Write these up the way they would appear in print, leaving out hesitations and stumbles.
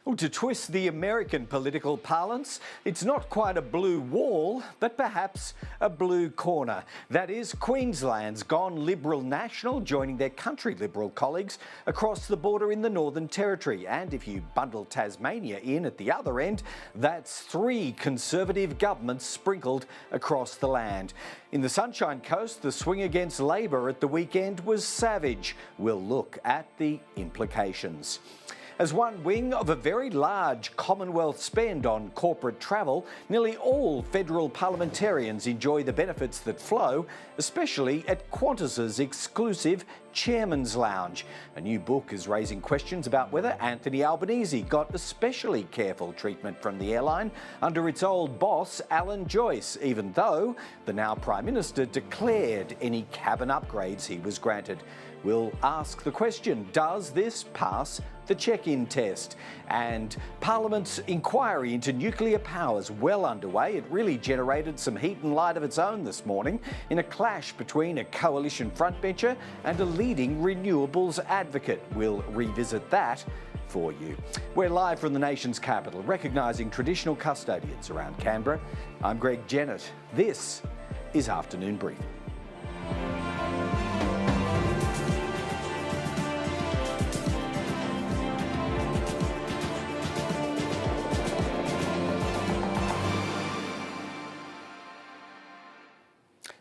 Well, to twist the American political parlance, it's not quite a blue wall, but perhaps a blue corner. That is, Queensland's gone Liberal National, joining their country Liberal colleagues across the border in the Northern Territory. And if you bundle Tasmania in at the other end, that's 3 Conservative governments sprinkled across the land. In the Sunshine Coast, the swing against Labor at the weekend was savage. We'll look at the implications. As one wing of a very large Commonwealth spend on corporate travel, nearly all federal parliamentarians enjoy the benefits that flow, especially at Qantas's exclusive Chairman's Lounge. A new book is raising questions about whether Anthony Albanese got especially careful treatment from the airline under its old boss, Alan Joyce, even though the now Prime Minister declared any cabin upgrades he was granted. We'll ask the question, does this pass the check-in test? And Parliament's inquiry into nuclear power is well underway. It really generated some heat and light of its own this morning in a clash between a coalition frontbencher and a leading renewables advocate. We'll revisit that for you. We're live from the nation's capital, recognising traditional custodians around Canberra. I'm Jennett. This is Afternoon Briefing.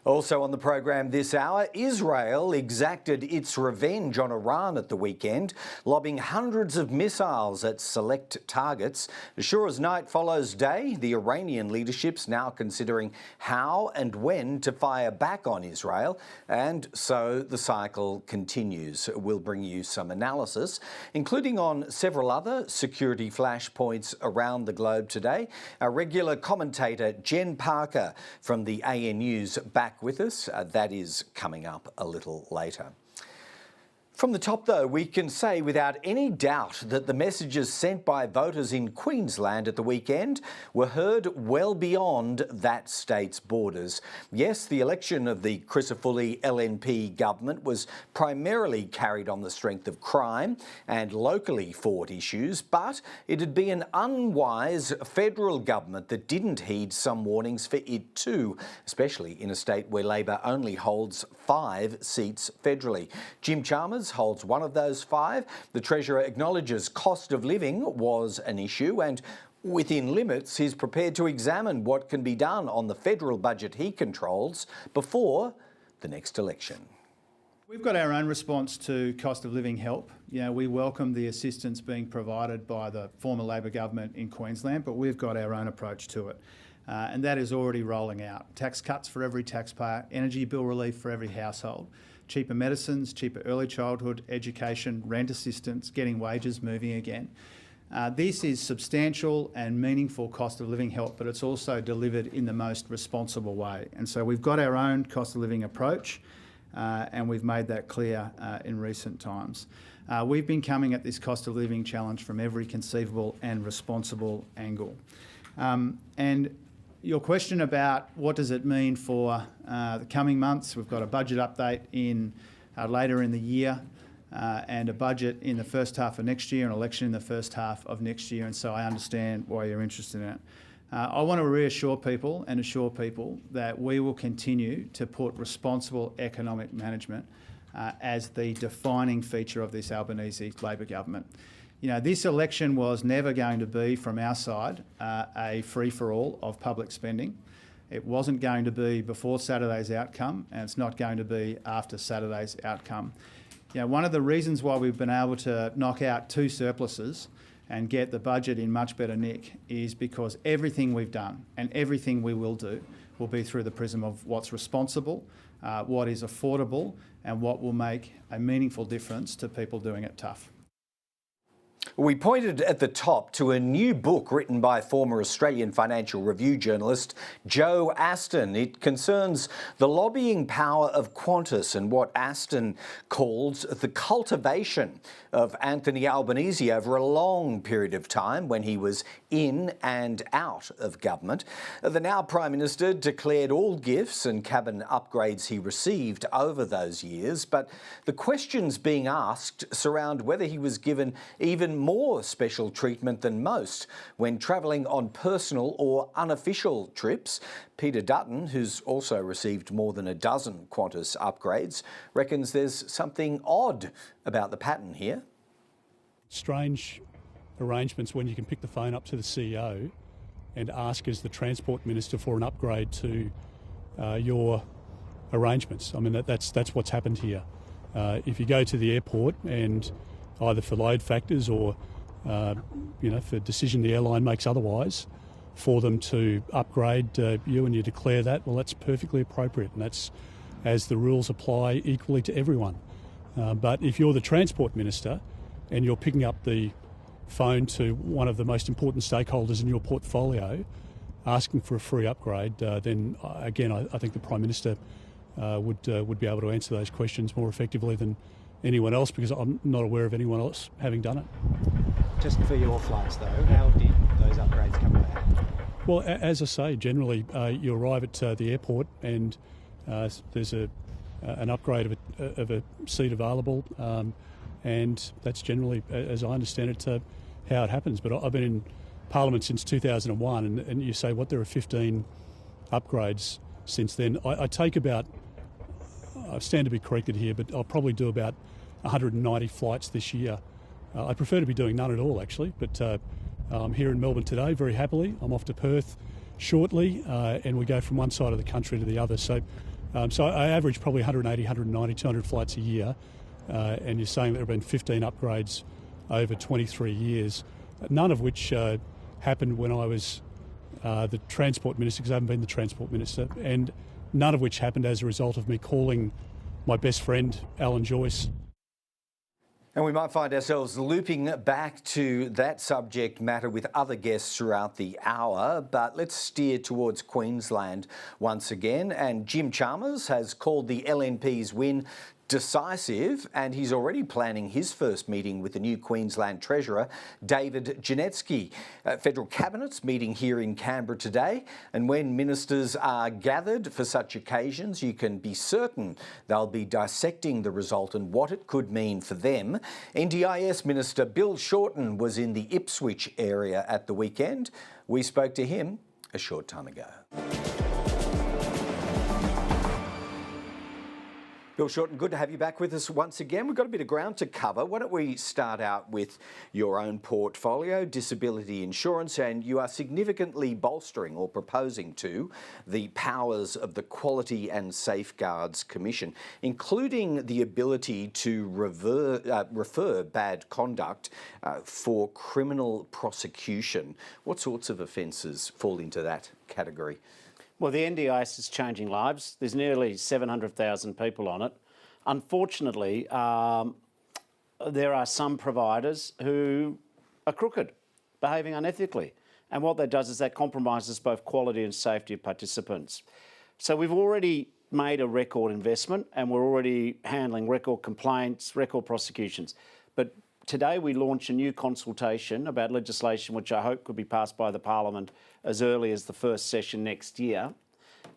Also on the program this hour, Israel exacted its revenge on Iran at the weekend, lobbing hundreds of missiles at select targets. As sure as night follows day, the Iranian leadership's now considering how and when to fire back on Israel, and so the cycle continues. We'll bring you some analysis, including on several other security flashpoints around the globe today. Our regular commentator, Jen Parker from the ANU's back with us. That is coming up a little later. From the top, though, we can say without any doubt that the messages sent by voters in Queensland at the weekend were heard well beyond that state's borders. Yes, the election of the Crisafulli LNP government was primarily carried on the strength of crime and locally fought issues, but it'd be an unwise federal government that didn't heed some warnings for it too, especially in a state where Labor only holds 5 seats federally. Jim Chalmers holds one of those 5. The Treasurer acknowledges cost of living was an issue and within limits he's prepared to examine what can be done on the federal budget he controls before the next election. We've got our own response to cost of living help. We welcome the assistance being provided by the former Labor government in Queensland, but we've got our own approach to it. And that is already rolling out. Tax cuts for every taxpayer, energy bill relief for every household, cheaper medicines, cheaper early childhood education, rent assistance, getting wages moving again. This is substantial and meaningful cost of living help, but it's also delivered in the most responsible way. And so we've got our own cost of living approach, and we've made that clear in recent times. We've been coming at this cost of living challenge from every conceivable and responsible angle. And your question about what does it mean for the coming months, we've got a budget update in later in the year and a budget in the first half of next year, an election in the first half of next year, and so I understand why you're interested in it. I want to reassure people and assure people that we will continue to put responsible economic management as the defining feature of this Albanese Labor government. This election was never going to be, from our side, a free-for-all of public spending. It wasn't going to be before Saturday's outcome, and it's not going to be after Saturday's outcome. One of the reasons why we've been able to knock out 2 surpluses and get the budget in much better nick is because everything we've done and everything we will do will be through the prism of what's responsible, what is affordable, and what will make a meaningful difference to people doing it tough. We pointed at the top to a new book written by former Australian Financial Review journalist Joe Aston. It concerns the lobbying power of Qantas and what Aston calls the cultivation of Anthony Albanese over a long period of time when he was in and out of government. The now Prime Minister declared all gifts and cabin upgrades he received over those years, but the questions being asked surround whether he was given even even more special treatment than most when travelling on personal or unofficial trips. Peter Dutton, who's also received more than a dozen Qantas upgrades, reckons there's something odd about the pattern here. Strange arrangements when you can pick the phone up to the CEO and ask as the Transport Minister for an upgrade to your arrangements. I mean, that's what's happened here. If you go to the airport and either for load factors or for decision the airline makes otherwise, for them to upgrade you and you declare that, well, that's perfectly appropriate, and that's as the rules apply equally to everyone. But if you're the Transport Minister and you're picking up the phone to one of the most important stakeholders in your portfolio asking for a free upgrade, then again, I think the Prime Minister would be able to answer those questions more effectively than anyone else, because I'm not aware of anyone else having done it. Just for your flights though, how did those upgrades come about? Well, as I say, generally you arrive at the airport and there's an upgrade of a seat available, and that's generally, as I understand it, how it happens. But I've been in Parliament since 2001, and you say, what, there are 15 upgrades since then. I take about, I stand to be corrected here, but I'll probably do about 190 flights this year. I prefer to be doing none at all, actually, but I'm here in Melbourne today very happily. I'm off to Perth shortly, and we go from one side of the country to the other. So I average probably 180, 190, 200 flights a year, and you're saying there have been 15 upgrades over 23 years, none of which happened when I was the Transport Minister, because I haven't been the Transport Minister, and none of which happened as a result of me calling my best friend, Alan Joyce. And we might find ourselves looping back to that subject matter with other guests throughout the hour, but let's steer towards Queensland once again. And Jim Chalmers has called the LNP's win decisive, and he's already planning his first meeting with the new Queensland Treasurer, David Jennett. Federal Cabinet's meeting here in Canberra today, and when ministers are gathered for such occasions, you can be certain they'll be dissecting the result and what it could mean for them. NDIS Minister Bill Shorten was in the Ipswich area at the weekend. We spoke to him a short time ago. Bill Shorten, good to have you back with us once again. We've got a bit of ground to cover. Why don't we start out with your own portfolio, disability insurance, and you are significantly bolstering or proposing to the powers of the Quality and Safeguards Commission, including the ability to refer bad conduct for criminal prosecution. What sorts of offences fall into that category? Well, the NDIS is changing lives. There's nearly 700,000 people on it. Unfortunately, there are some providers who are crooked, behaving unethically. And what that does is that compromises both quality and safety of participants. So we've already made a record investment and we're already handling record complaints, record prosecutions. But today we launch a new consultation about legislation which I hope could be passed by the Parliament as early as the first session next year.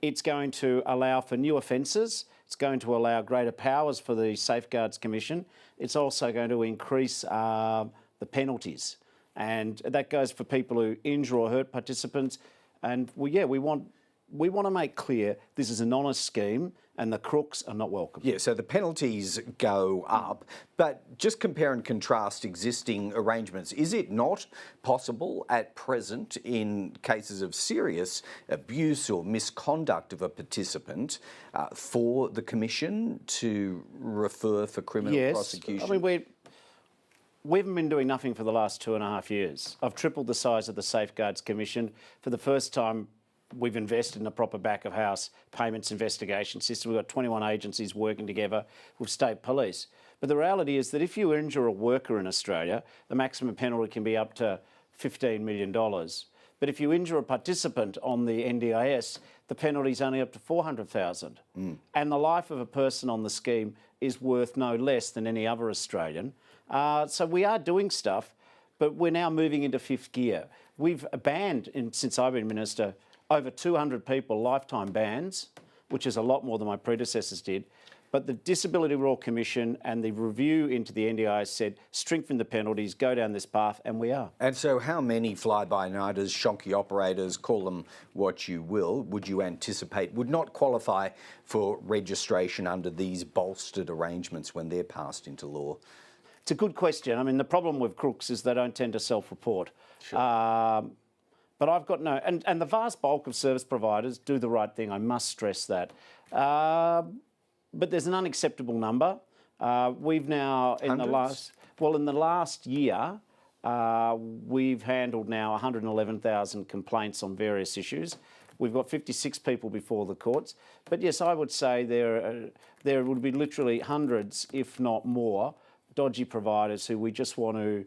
It's going to allow for new offences. It's going to allow greater powers for the Safeguards Commission. It's also going to increase the penalties. And that goes for people who injure or hurt participants. And we want to make clear this is an honest scheme and the crooks are not welcome. Yeah, so the penalties go up, but just compare and contrast existing arrangements. Is it not possible at present in cases of serious abuse or misconduct of a participant for the Commission to refer for criminal prosecution? I mean, we haven't been doing nothing for the last 2.5 years. I've tripled the size of the Safeguards Commission. For the first time, we've invested in a proper back-of-house payments investigation system. We've got 21 agencies working together with state police. But the reality is that if you injure a worker in Australia, the maximum penalty can be up to $15 million. But if you injure a participant on the NDIS, the penalty is only up to $400,000. And the life of a person on the scheme is worth no less than any other Australian. So we are doing stuff, but we're now moving into fifth gear. We've banned, since I've been Minister, over 200 people lifetime bans, which is a lot more than my predecessors did. But the Disability Royal Commission and the review into the NDIS said strengthen the penalties, go down this path, and we are. And so how many fly-by-nighters, shonky operators, call them what you will, would you anticipate would not qualify for registration under these bolstered arrangements when they're passed into law? It's a good question. I mean, the problem with crooks is they don't tend to self-report. Sure. But I've got no... And the vast bulk of service providers do the right thing. I must stress that. But there's an unacceptable number. We've now, in the last year, we've handled now 111,000 complaints on various issues. We've got 56 people before the courts. But yes, I would say there would be literally hundreds, if not more, dodgy providers who we just want to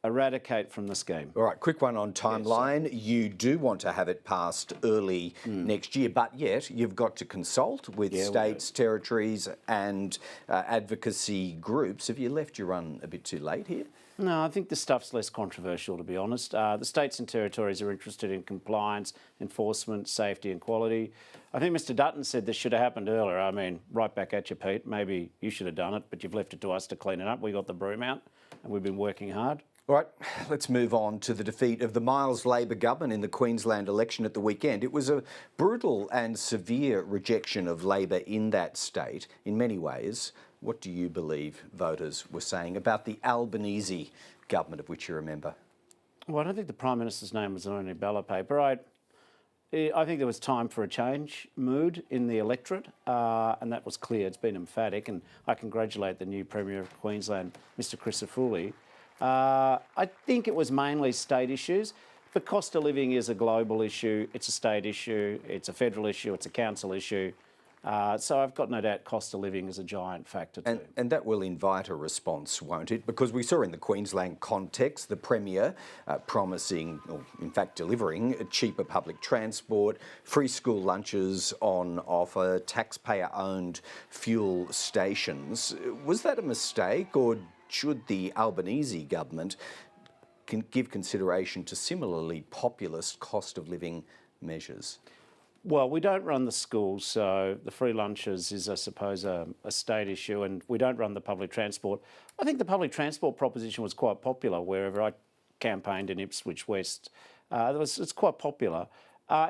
eradicate from the scheme. All right, quick one on timeline. Yes, you do want to have it passed early next year, but yet you've got to consult with states, territories and advocacy groups. Have you left your run a bit too late here? No, I think the stuff's less controversial, to be honest. The states and territories are interested in compliance, enforcement, safety and quality. I think Mr Dutton said this should have happened earlier. I mean, right back at you, Pete. Maybe you should have done it, but you've left it to us to clean it up. We got the broom out and we've been working hard. All right, let's move on to the defeat of the Miles Labor government in the Queensland election at the weekend. It was a brutal and severe rejection of Labor in that state. In many ways, what do you believe voters were saying about the Albanese government, of which you're a member? Well, I don't think the Prime Minister's name was on any ballot paper. I think there was time for a change mood in the electorate, and that was clear. It's been emphatic, and I congratulate the new Premier of Queensland, Mr Crisafulli. I think it was mainly state issues. The cost of living is a global issue, it's a state issue, it's a federal issue, it's a council issue. So I've got no doubt cost of living is a giant factor too. And that will invite a response, won't it? Because we saw in the Queensland context the Premier promising, or in fact delivering, cheaper public transport, free school lunches on offer, taxpayer-owned fuel stations. Was that a mistake, or should the Albanese government give consideration to similarly populist cost of living measures? Well, we don't run the schools, so the free lunches is, I suppose, a state issue, and we don't run the public transport. I think the public transport proposition was quite popular wherever I campaigned in Ipswich West. It's quite popular.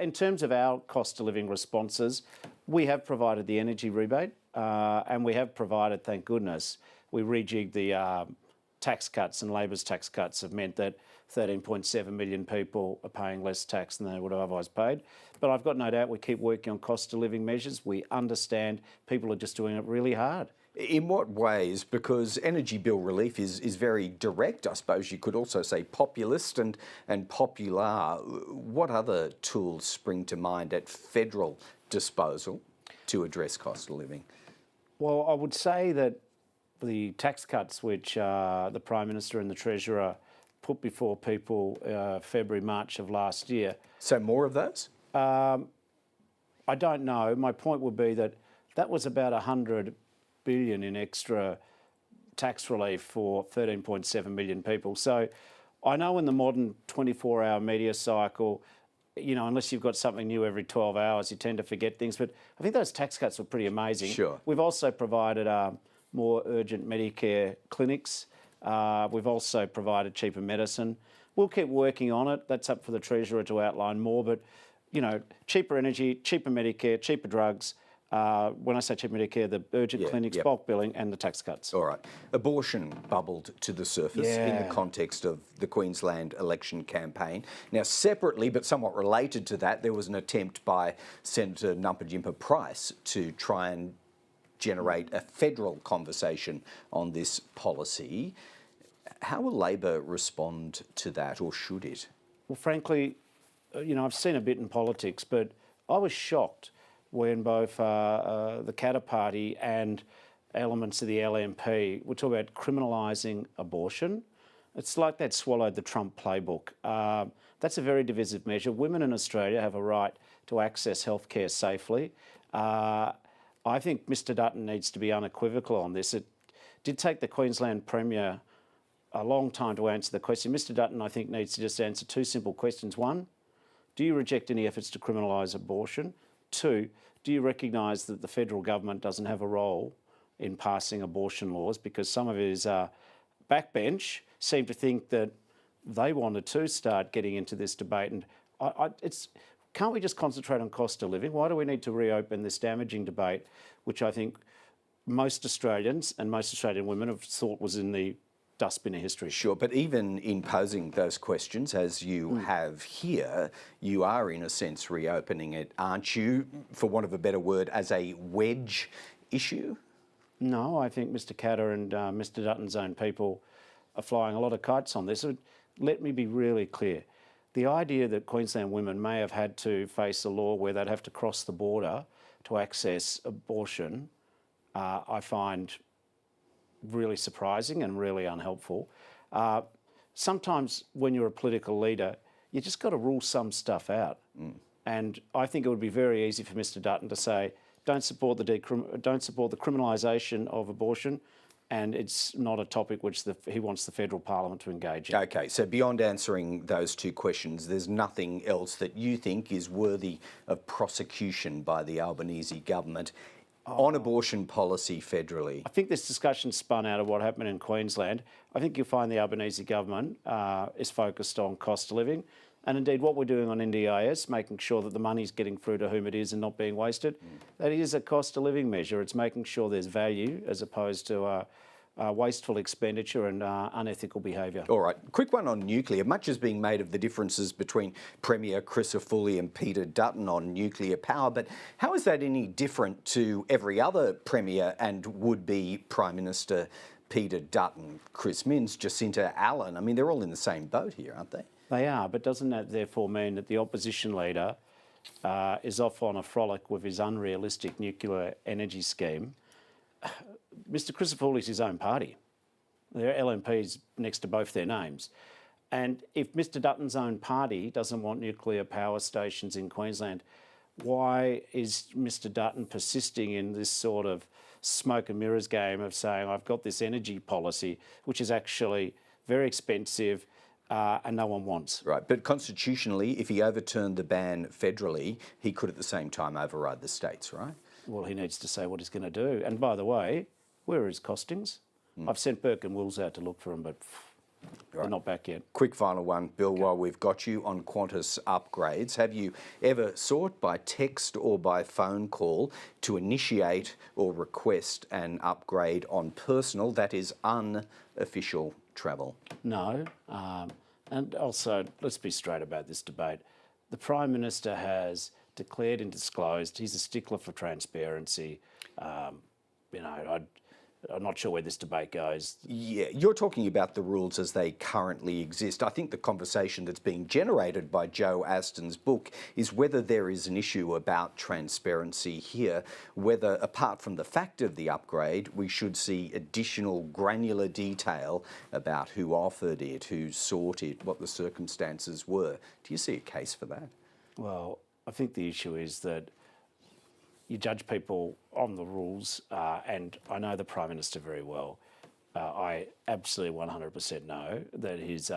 In terms of our cost of living responses, we have provided the energy rebate, and we have provided, thank goodness, we rejigged the tax cuts, and Labor's tax cuts have meant that 13.7 million people are paying less tax than they would have otherwise paid. But I've got no doubt we keep working on cost of living measures. We understand people are just doing it really hard. In what ways? Because energy bill relief is very direct. I suppose you could also say populist and popular. What other tools spring to mind at federal disposal to address cost of living? Well, I would say that the tax cuts which the Prime Minister and the Treasurer put before people February, March of last year. So more of those? I don't know. My point would be that that was about 100 billion in extra tax relief for 13.7 million people. So I know in the modern 24-hour media cycle, you know, unless you've got something new every 12 hours, you tend to forget things. But I think those tax cuts were pretty amazing. Sure. We've also provided more urgent Medicare clinics. We've also provided cheaper medicine. We'll keep working on it. That's up for the Treasurer to outline more. But, you know, cheaper energy, cheaper Medicare, cheaper drugs. When I say cheaper Medicare, the urgent clinics, bulk billing and the tax cuts. All right. Abortion bubbled to the surface in the context of the Queensland election campaign. Now, separately but somewhat related to that, there was an attempt by Senator Numpajimpa Price to try and generate a federal conversation on this policy. How will Labor respond to that, or should it? Well, frankly, you know, I've seen a bit in politics, but I was shocked when both the Katter Party and elements of the LNP were talking about criminalising abortion. It's like they'd swallowed the Trump playbook. That's a very divisive measure. Women in Australia have a right to access healthcare safely. I think Mr Dutton needs to be unequivocal on this. It did take the Queensland Premier a long time to answer the question. Mr Dutton, I think, needs to just answer two simple questions. One, do you reject any efforts to criminalise abortion? Two, do you recognise that the federal government doesn't have a role in passing abortion laws, because some of his backbench seem to think that they wanted to start getting into this debate. And can't we just concentrate on cost of living? Why do we need to reopen this damaging debate, which I think most Australians and most Australian women have thought was in the dustbin of history? Sure, but even in posing those questions, as you have here, you are in a sense reopening it, aren't you, for want of a better word, as a wedge issue? No, I think Mr Katter and Mr Dutton's own people are flying a lot of kites on this. So let me be really clear. The idea that Queensland women may have had to face a law where they'd have to cross the border to access abortion, I find really surprising and really unhelpful. Sometimes when you're a political leader, you just got to rule some stuff out. And I think it would be very easy for Mr Dutton to say, don't support the criminalisation of abortion, and it's not a topic which he wants the federal parliament to engage in. Okay, so beyond answering those two questions, there's nothing else that you think is worthy of prosecution by the Albanese government on abortion policy federally? I think this discussion spun out of what happened in Queensland. I think you'll find the Albanese government is focused on cost of living, and indeed what we're doing on NDIS, making sure that the money's getting through to whom it is and not being wasted. That is a cost of living measure. It's making sure there's value as opposed to wasteful expenditure and unethical behaviour. All right, quick one on nuclear. Much is being made of the differences between Premier Crisafulli and Peter Dutton on nuclear power, but how is that any different to every other Premier and would-be Prime Minister Peter Dutton, Chris Minns, Jacinta Allen? I mean, they're all in the same boat here, aren't they? They are, but doesn't that therefore mean that the opposition leader is off on a frolic with his unrealistic nuclear energy scheme? Mr Crisafulli's his own party. There are LMPs next to both their names. And if Mr Dutton's own party doesn't want nuclear power stations in Queensland, why is Mr Dutton persisting in this sort of smoke and mirrors game of saying, I've got this energy policy, which is actually very expensive, and no one wants? Right, but constitutionally, if he overturned the ban federally, he could at the same time override the states, right? Well, he needs to say what he's going to do. And by the way, where are his costings? I've sent Burke and Wills out to look for them, but they're not back yet. Quick final one, Bill, while we've got you on Qantas upgrades. Have you ever sought by text or by phone call to initiate or request an upgrade on personal, that is unofficial travel? No. And also, let's be straight about this debate. The Prime Minister has declared and disclosed he's a stickler for transparency. I'm not sure where this debate goes. Yeah, you're talking about the rules as they currently exist. I think the conversation that's being generated by Joe Aston's book is whether there is an issue about transparency here, whether, apart from the fact of the upgrade, we should see additional granular detail about who offered it, who sought it, what the circumstances were. Do you see a case for that? Well, I think the issue is that you judge people on the rules, and I know the Prime Minister very well. I absolutely 100% know that his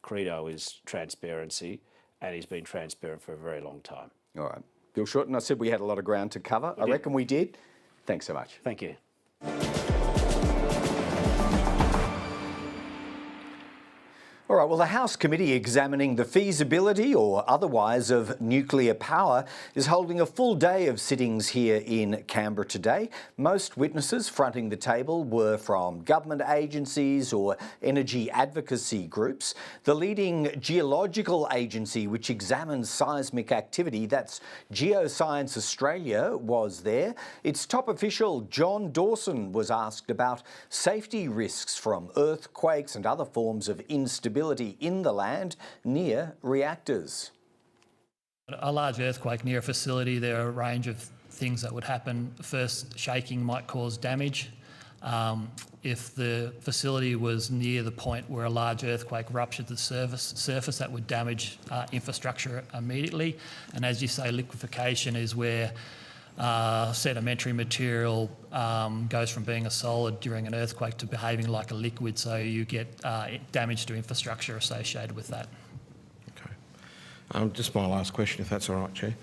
credo is transparency, and he's been transparent for a very long time. All right. Bill Shorten, I said we had a lot of ground to cover. I reckon we did. Thanks so much. Thank you. All right, well, the House committee examining the feasibility or otherwise of nuclear power is holding a full day of sittings here in Canberra today. Most witnesses fronting the table were from government agencies or energy advocacy groups. The leading geological agency which examines seismic activity, that's Geoscience Australia, was there. Its top official, John Dawson, was asked about safety risks from earthquakes and other forms of instability in the land near reactors. A large earthquake near a facility, there are a range of things that would happen. First, shaking might cause damage. If the facility was near the point where a large earthquake ruptured the surface, that would damage infrastructure immediately. And as you say, liquefaction is where sedimentary material goes from being a solid during an earthquake to behaving like a liquid, so you get damage to infrastructure associated with that. Okay. Just my last question, if that's all right, Chair.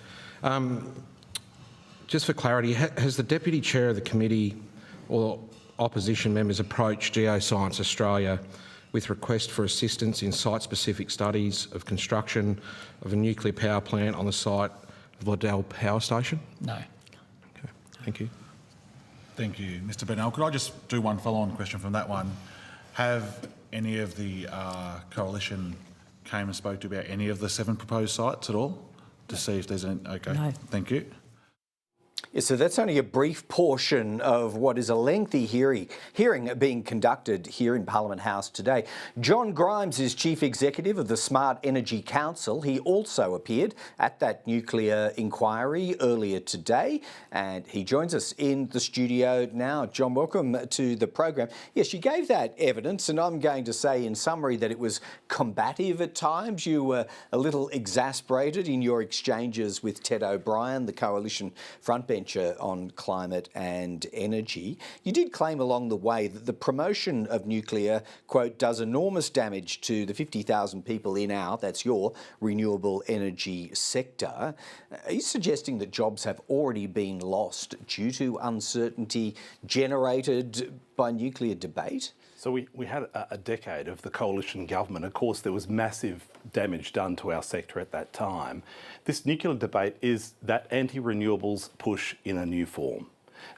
Just for clarity, has the Deputy Chair of the committee or opposition members approach Geoscience Australia with request for assistance in site-specific studies of construction of a nuclear power plant on the site of Liddell Power Station? No. Okay, thank you. Thank you, Mr. Bennell. Could I just do one follow-on question from that one? Have any of the coalition came and spoke to you about any of the 7 proposed sites at all to see if there's any? Okay, No. Thank you. Yeah, so that's only a brief portion of what is a lengthy hearing being conducted here in Parliament House today. John Grimes is Chief Executive of the Smart Energy Council. He also appeared at that nuclear inquiry earlier today, and he joins us in the studio now. John, welcome to the program. Yes, you gave that evidence, and I'm going to say in summary that it was combative at times. You were a little exasperated in your exchanges with Ted O'Brien, the coalition frontbencher on climate and energy. You did claim along the way that the promotion of nuclear, quote, does enormous damage to the 50,000 people in that's your renewable energy sector. Are you suggesting that jobs have already been lost due to uncertainty generated by nuclear debate? So we had a decade of the coalition government. Of course, there was massive damage done to our sector at that time. This nuclear debate is that anti-renewables push in a new form.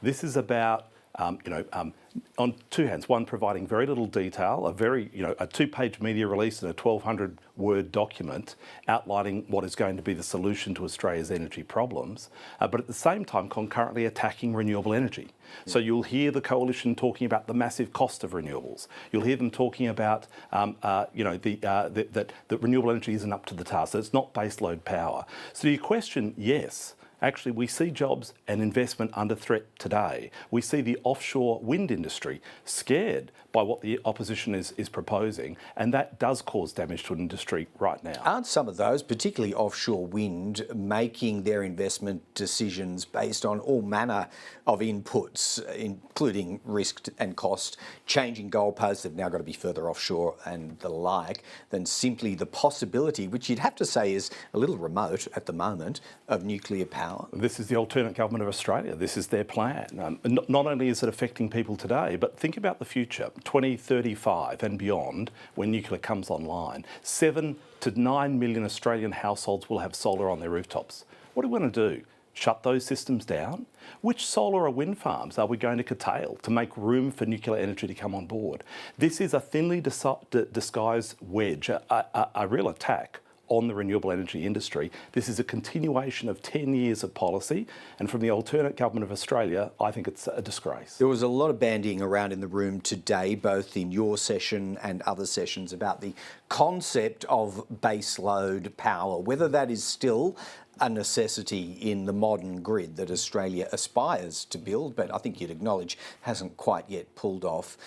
This is about, on two hands, one, providing very little detail, a 2-page media release and a 1,200-word document outlining what is going to be the solution to Australia's energy problems, but at the same time concurrently attacking renewable energy. So you'll hear the coalition talking about the massive cost of renewables. You'll hear them talking about, that renewable energy isn't up to the task, that it's not baseload power. So your question, yes. Actually, we see jobs and investment under threat today. We see the offshore wind industry scared by what the opposition is proposing, and that does cause damage to an industry right now. Aren't some of those, particularly offshore wind, making their investment decisions based on all manner of inputs, including risk and cost, changing goalposts that have now got to be further offshore and the like, than simply the possibility, which you'd have to say is a little remote at the moment, of nuclear power? This is the alternate government of Australia. This is their plan. Not only is it affecting people today, but think about the future, 2035 and beyond, when nuclear comes online. 7 to 9 million Australian households will have solar on their rooftops. What do we want to do? Shut those systems down? Which solar or wind farms are we going to curtail to make room for nuclear energy to come on board? This is a thinly disguised wedge, a real attack on the renewable energy industry. This is a continuation of 10 years of policy, and from the alternate government of Australia, I think it's a disgrace. There was a lot of bandying around in the room today, both in your session and other sessions, about the concept of baseload power, whether that is still a necessity in the modern grid that Australia aspires to build, but I think you'd acknowledge hasn't quite yet pulled off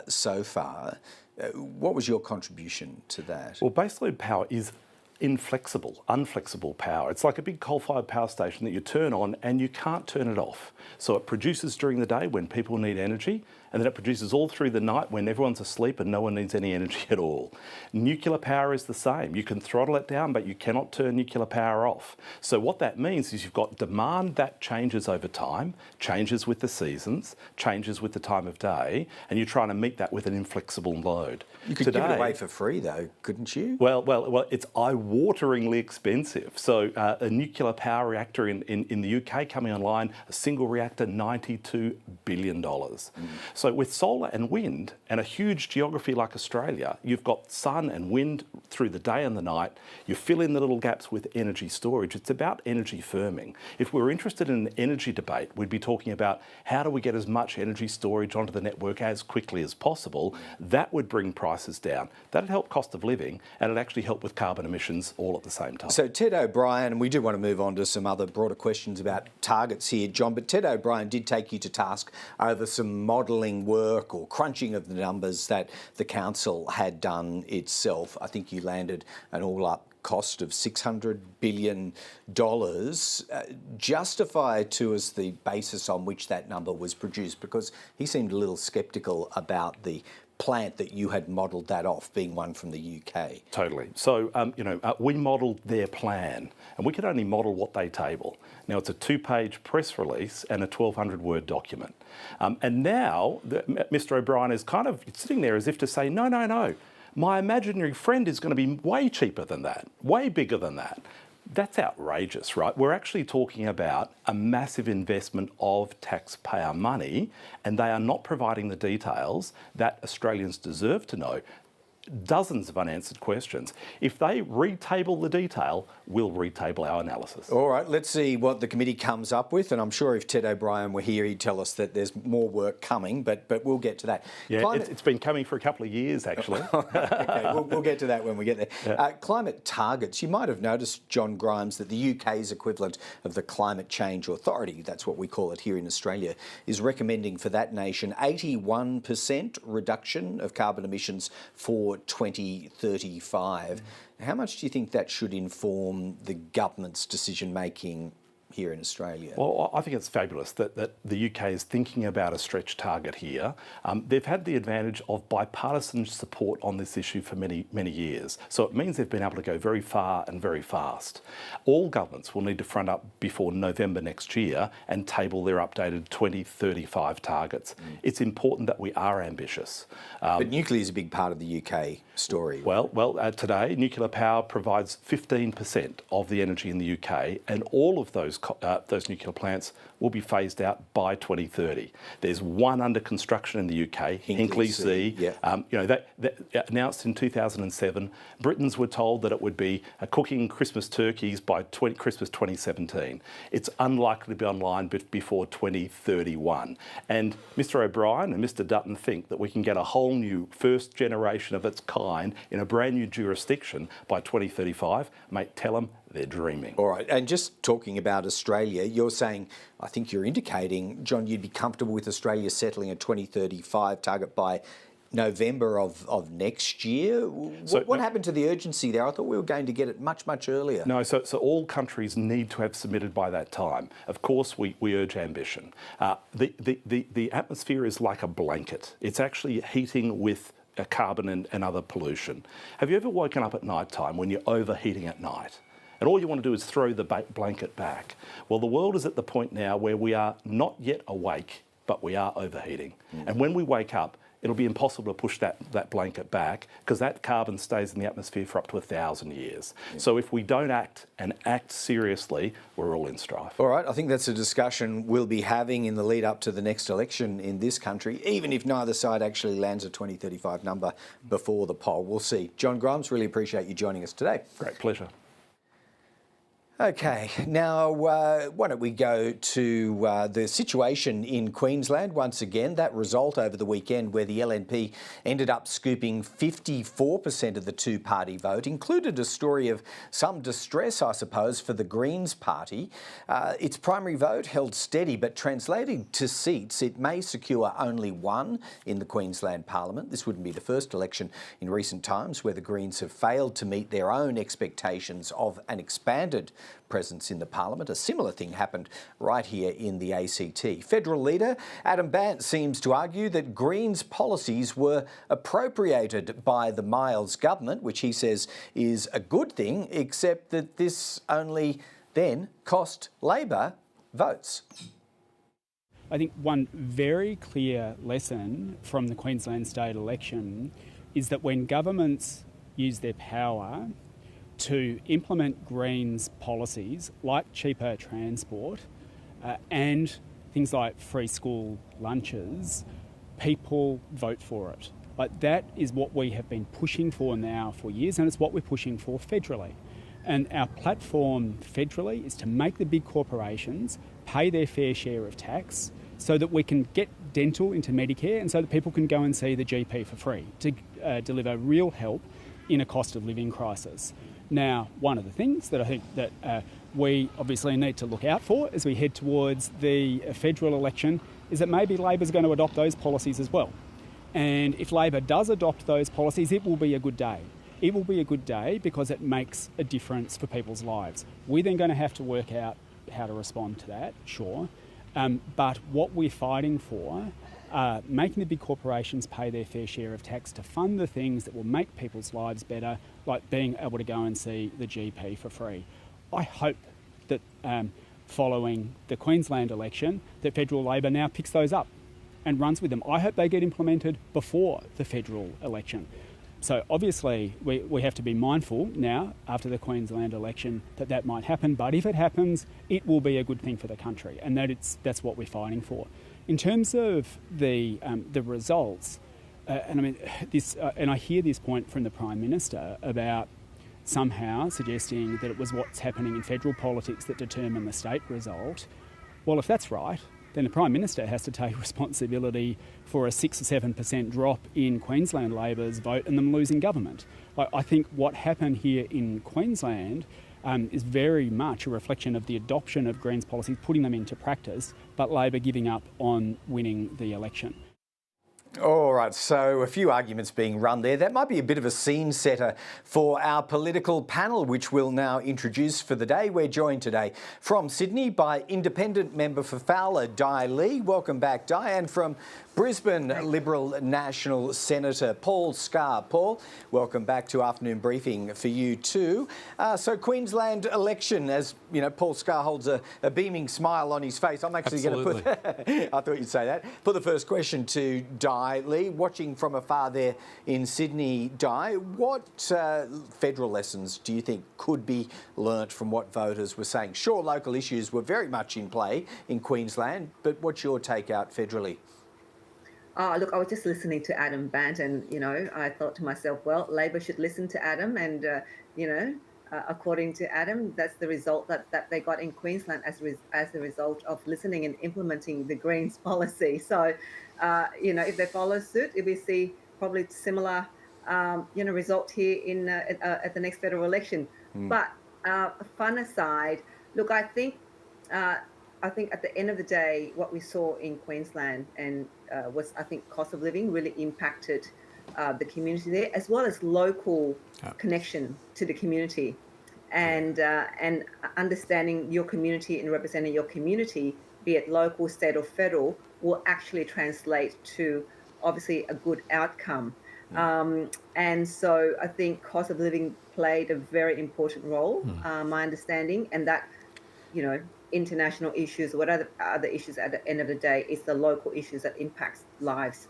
so far. What was your contribution to that? Well, baseload power is unflexible power. It's like a big coal-fired power station that you turn on and you can't turn it off. So it produces during the day when people need energy, and then it produces all through the night when everyone's asleep and no one needs any energy at all. Nuclear power is the same. You can throttle it down, but you cannot turn nuclear power off. So what that means is you've got demand that changes over time, changes with the seasons, changes with the time of day, and you're trying to meet that with an inflexible load. You could give it away for free, though, couldn't you? Well, it's eye-wateringly expensive. So a nuclear power reactor in the UK coming online, a single reactor, $92 billion. So with solar and wind and a huge geography like Australia, you've got sun and wind through the day and the night. You fill in the little gaps with energy storage. It's about energy firming. If we were interested in an energy debate, we'd be talking about how do we get as much energy storage onto the network as quickly as possible. That would bring prices down. That'd help cost of living, and it'd actually help with carbon emissions all at the same time. So Ted O'Brien, and we do want to move on to some other broader questions about targets here, John, but Ted O'Brien did take you to task over some modelling work or crunching of the numbers that the council had done itself. I think you landed an all-up cost of $600 billion. Justify to us the basis on which that number was produced, because he seemed a little sceptical about the plant that you had modelled that off, being one from the UK. Totally. So, we modelled their plan, and we could only model what they table. Now, it's a 2-page press release and a 1,200-word document. And now, Mr O'Brien is kind of sitting there as if to say, no, no, no, my imaginary friend is going to be way cheaper than that, way bigger than that. That's outrageous, right? We're actually talking about a massive investment of taxpayer money, and they are not providing the details that Australians deserve to know. Dozens of unanswered questions. If they retable the detail, we'll retable our analysis. All right, let's see what the committee comes up with, and I'm sure if Ted O'Brien were here, he'd tell us that there's more work coming, but we'll get to that. Yeah, it's been coming for a couple of years, actually. Okay, we'll get to that when we get there. Yeah. Climate targets. You might have noticed, John Grimes, that the UK's equivalent of the Climate Change Authority, that's what we call it here in Australia, is recommending for that nation 81% reduction of carbon emissions for 2035. How much do you think that should inform the government's decision-making here in Australia? Well, I think it's fabulous that the UK is thinking about a stretch target here. They've had the advantage of bipartisan support on this issue for many, many years. So it means they've been able to go very far and very fast. All governments will need to front up before November next year and table their updated 2035 targets. It's important that we are ambitious. But nuclear is a big part of the UK story. Well, today, nuclear power provides 15% of the energy in the UK, and all of those nuclear plants will be phased out by 2030. There's one under construction in the UK, Hinkley C. Yeah. That announced in 2007. Britons were told that it would be cooking Christmas turkeys by Christmas 2017. It's unlikely to be online before 2031. And Mr O'Brien and Mr Dutton think that we can get a whole new first generation of its kind in a brand new jurisdiction by 2035. Mate, tell them they're dreaming. All right, and just talking about Australia, you're saying, I think you're indicating, John, you'd be comfortable with Australia settling a 2035 target by November of next year. What happened to the urgency there? I thought we were going to get it much, much earlier. No, so all countries need to have submitted by that time. Of course, we urge ambition. The atmosphere is like a blanket. It's actually heating with carbon and other pollution. Have you ever woken up at night time when you're overheating at night? And all you want to do is throw the blanket back. Well, the world is at the point now where we are not yet awake, but we are overheating. And when we wake up, it'll be impossible to push that blanket back because that carbon stays in the atmosphere for up to 1,000 years. So if we don't act and act seriously, we're all in strife. All right, I think that's a discussion we'll be having in the lead up to the next election in this country, even if neither side actually lands a 2035 number before the poll. We'll see. John Grimes, really appreciate you joining us today. Great pleasure. Okay, now why don't we go to the situation in Queensland once again. That result over the weekend where the LNP ended up scooping 54% of the two-party vote included a story of some distress, I suppose, for the Greens party. Its primary vote held steady, but translating to seats, it may secure only one in the Queensland Parliament. This wouldn't be the first election in recent times where the Greens have failed to meet their own expectations of an expanded presence in the Parliament. A similar thing happened right here in the ACT. Federal leader Adam Bandt seems to argue that Greens policies were appropriated by the Miles government, which he says is a good thing, except that this only then cost Labor votes. I think one very clear lesson from the Queensland state election is that when governments use their power to implement Greens policies like cheaper transport and things like free school lunches, people vote for it. Like that is what we have been pushing for now for years, and it's what we're pushing for federally. And our platform federally is to make the big corporations pay their fair share of tax so that we can get dental into Medicare and so that people can go and see the GP for free to deliver real help in a cost of living crisis. Now, one of the things that I think that we obviously need to look out for as we head towards the federal election is that maybe Labor's going to adopt those policies as well. And if Labor does adopt those policies, it will be a good day. It will be a good day because it makes a difference for people's lives. We're then going to have to work out how to respond to that, sure. But what we're fighting for, making the big corporations pay their fair share of tax to fund the things that will make people's lives better, like being able to go and see the GP for free. I hope that following the Queensland election, that federal Labor now picks those up and runs with them. I hope they get implemented before the federal election. So obviously we have to be mindful now, after the Queensland election, that might happen. But if it happens, it will be a good thing for the country, and that's what we're fighting for. In terms of the results, and I mean this, and I hear this point from the Prime Minister about somehow suggesting that it was what's happening in federal politics that determined the state result. Well, if that's right, then the Prime Minister has to take responsibility for a 6 or 7% drop in Queensland Labor's vote and them losing government. I think what happened here in Queensland is very much a reflection of the adoption of Greens policies, putting them into practice, but Labor giving up on winning the election. All right, so a few arguments being run there. That might be a bit of a scene setter for our political panel, which we'll now introduce for the day. We're joined today from Sydney by Independent Member for Fowler, Di Lee. Welcome back, Di. And from Brisbane, Liberal National Senator Paul Scar. Paul, welcome back to Afternoon Briefing for you too. So Queensland election, as you know, Paul Scar holds a beaming smile on his face. I'm actually going to put, I thought you'd say that, put the first question to Di Lee, watching from afar there in Sydney. Di, what federal lessons do you think could be learnt from what voters were saying? Sure, local issues were very much in play in Queensland, but what's your take out federally? Look, I was just listening to Adam Bant, and I thought to myself, well, Labor should listen to Adam, and according to Adam, that's the result that they got in Queensland as a result of listening and implementing the Greens policy. So, if they follow suit, we see probably similar, result here in at the next federal election. But fun aside, look, I think at the end of the day, what we saw in Queensland and was, I think, cost of living really impacted the community there, as well as local connection to the community, and understanding your community and representing your community, be it local, state or federal, will actually translate to obviously a good outcome. And so I think cost of living played a very important role, my understanding, and that, international issues or whatever other issues at the end of the day, is the local issues that impacts lives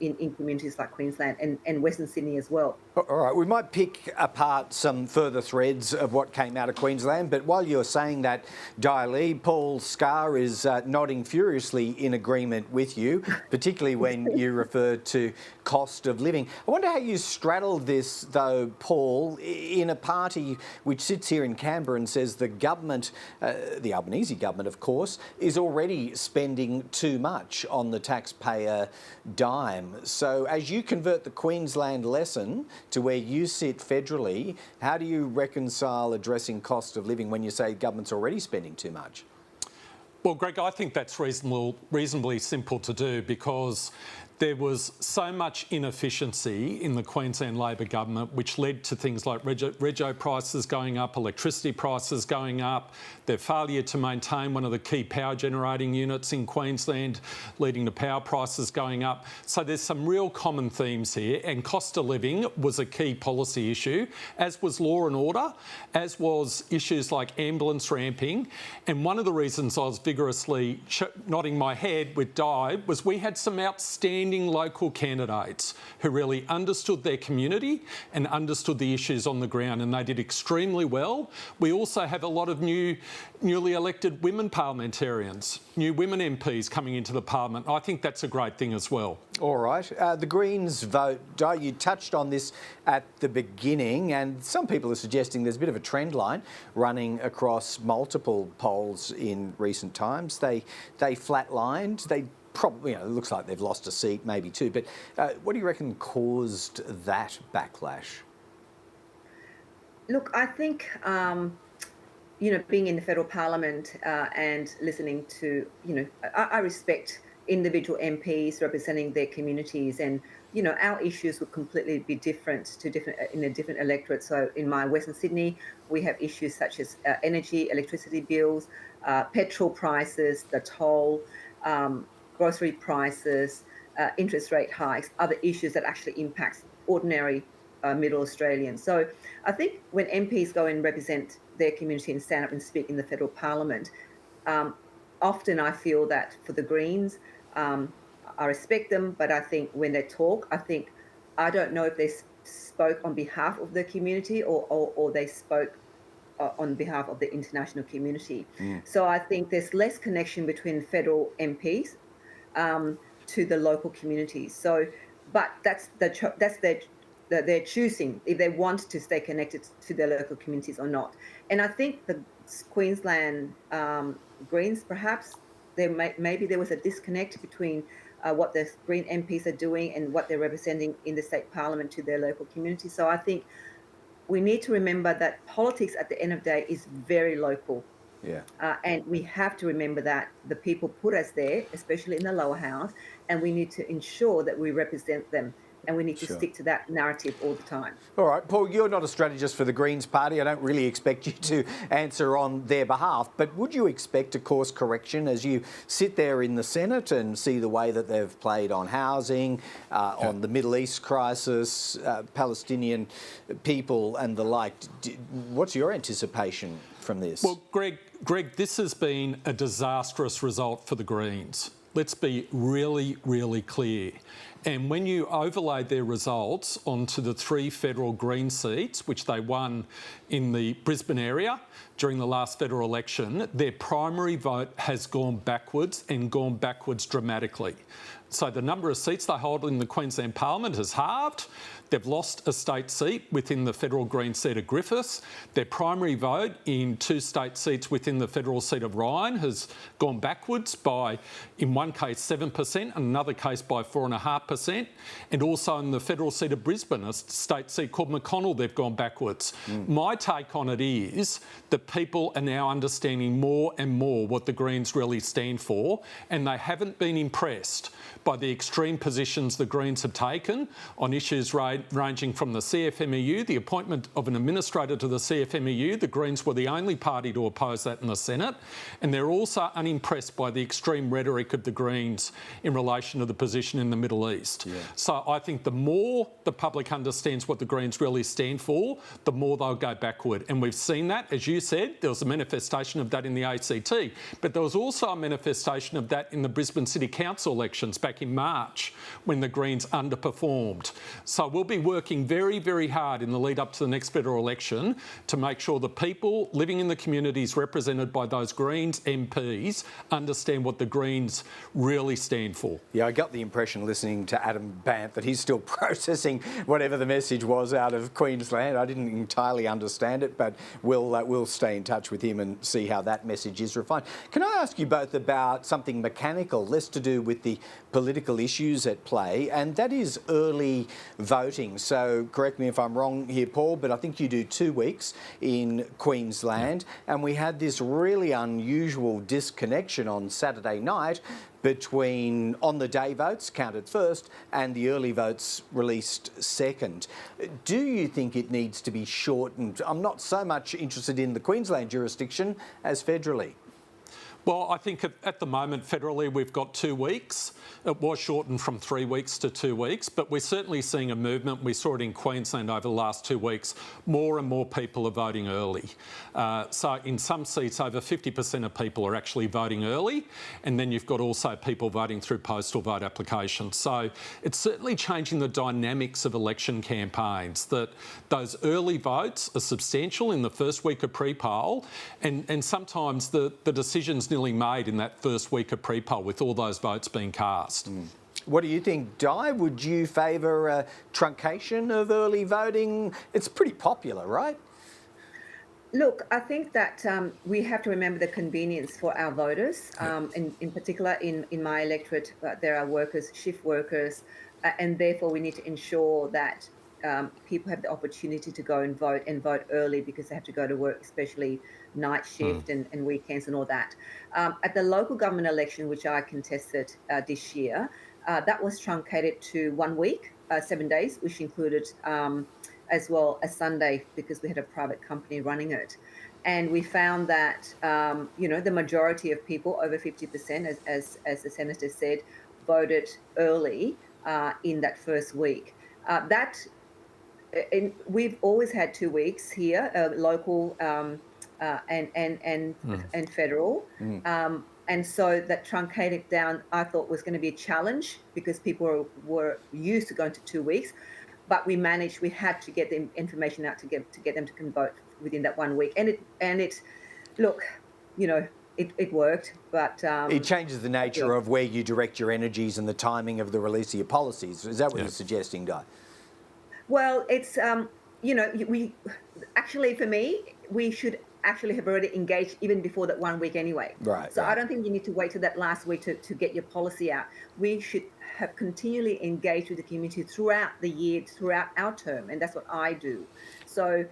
in communities like Queensland and Western Sydney as well. All right, we might pick apart some further threads of what came out of Queensland, but while you're saying that, Di Lee, Paul Scar is nodding furiously in agreement with you, particularly when you refer to cost of living. I wonder how you straddle this, though, Paul, in a party which sits here in Canberra and says the government, the Albanese government, of course, is already spending too much on the taxpayer dime. So as you convert the Queensland lesson to where you sit federally, how do you reconcile addressing cost of living when you say government's already spending too much? Well, Greg, I think that's reasonably simple to do, because there was so much inefficiency in the Queensland Labor government, which led to things like rego prices going up, electricity prices going up, their failure to maintain one of the key power generating units in Queensland, leading to power prices going up. So there's some real common themes here, and cost of living was a key policy issue, as was law and order, as was issues like ambulance ramping. And one of the reasons I was vigorously nodding my head with Di was we had some outstanding local candidates who really understood their community and understood the issues on the ground, and they did extremely well. We also have a lot of newly elected women parliamentarians, new women MPs coming into the parliament. I think that's a great thing as well. All right. The Greens vote, Di, you touched on this at the beginning, and some people are suggesting there's a bit of a trend line running across multiple polls in recent times. They flatlined. They probably, it looks like they've lost a seat, maybe two. But what do you reckon caused that backlash? Look, I think, being in the federal parliament and listening to, I respect individual MPs representing their communities, and our issues would completely be different in a different electorate. So in my Western Sydney, we have issues such as energy, electricity bills, petrol prices, the toll, grocery prices, interest rate hikes, other issues that actually impacts ordinary middle Australians. So I think when MPs go and represent their community and stand up and speak in the federal parliament, often I feel that for the Greens, I respect them, but I think when they talk, I don't know if they spoke on behalf of the community or they spoke on behalf of the international community. So I think there's less connection between federal MPs to the local communities. So, but that's they're choosing if they want to stay connected to their local communities or not. And I think the Queensland Greens, perhaps maybe there was a disconnect between what the Green MPs are doing and what they're representing in the state parliament to their local community. So I think we need to remember that politics at the end of the day is very local. Yeah. And we have to remember that the people put us there, especially in the lower house, and we need to ensure that we represent them. And we need to stick to that narrative all the time. All right, Paul, you're not a strategist for the Greens Party. I don't really expect you to answer on their behalf, but would you expect a course correction as you sit there in the Senate and see the way that they've played on housing, on the Middle East crisis, Palestinian people and the like? What's your anticipation from this? Well, Greg, this has been a disastrous result for the Greens. Let's be really, really clear. And when you overlay their results onto the 3 federal Green seats, which they won in the Brisbane area during the last federal election, their primary vote has gone backwards and gone backwards dramatically. So the number of seats they hold in the Queensland Parliament has halved. They've lost a state seat within the federal Green seat of Griffith. Their primary vote in 2 state seats within the federal seat of Ryan has gone backwards by, in one case, 7% and another case by 4.5%. And also in the federal seat of Brisbane, a state seat called McConnell, they've gone backwards. My take on it is that people are now understanding more and more what the Greens really stand for, and they haven't been impressed by the extreme positions the Greens have taken on issues ranging from the CFMEU, the appointment of an administrator to the CFMEU. The Greens were the only party to oppose that in the Senate. And they're also unimpressed by the extreme rhetoric of the Greens in relation to the position in the Middle East. Yeah. So I think the more the public understands what the Greens really stand for, the more they'll go backward. And we've seen that, as you said, there was a manifestation of that in the ACT, but there was also a manifestation of that in the Brisbane City Council elections back in March when the Greens underperformed. So we'll be working very, very hard in the lead up to the next federal election to make sure the people living in the communities represented by those Greens MPs understand what the Greens really stand for. Yeah, I got the impression listening to Adam Bandt that he's still processing whatever the message was out of Queensland. I didn't entirely understand it, but we'll stay in touch with him and see how that message is refined. Can I ask you both about something mechanical, less to do with the political issues at play, and that is early voting. So correct me if I'm wrong here, Paul, but I think you do 2 weeks in Queensland, and we had this really unusual disconnection on Saturday night between on-the-day votes counted first and the early votes released second. Do you think it needs to be shortened? I'm not so much interested in the Queensland jurisdiction as federally. Well, I think at the moment, federally, we've got 2 weeks. It was shortened from 3 weeks to 2 weeks, but we're certainly seeing a movement. We saw it in Queensland over the last 2 weeks. More and more people are voting early. So in some seats, over 50% of people are actually voting early, and then you've got also people voting through postal vote applications. So it's certainly changing the dynamics of election campaigns, that those early votes are substantial in the first week of pre-poll, and sometimes the decisions nearly made in that first week of pre-poll with all those votes being cast. What do you think, Di? Would you favour a truncation of early voting? It's pretty popular, right? Look, I think that we have to remember the convenience for our voters. In particular, in my electorate, there are workers, shift workers, and therefore we need to ensure that people have the opportunity to go and vote early because they have to go to work, especially night shift and weekends and all that. At the local government election, which I contested this year, that was truncated to 1 week. 7 days, which included as well a Sunday because we had a private company running it. And we found that, the majority of people, over 50%, as the Senator said, voted early in that first week. We've always had 2 weeks here, local and federal. And so that truncated down, I thought, was going to be a challenge because people were used to going to 2 weeks. But we had to get the information out to get them to vote within that 1 week. And it worked, but... it changes the nature of where you direct your energies and the timing of the release of your policies. Is that what you're suggesting, Di? Well, it's, for me, we should actually have already engaged even before that 1 week anyway. Right. So I don't think you need to wait till that last week to get your policy out. We should have continually engaged with the community throughout the year, throughout our term, and that's what I do. So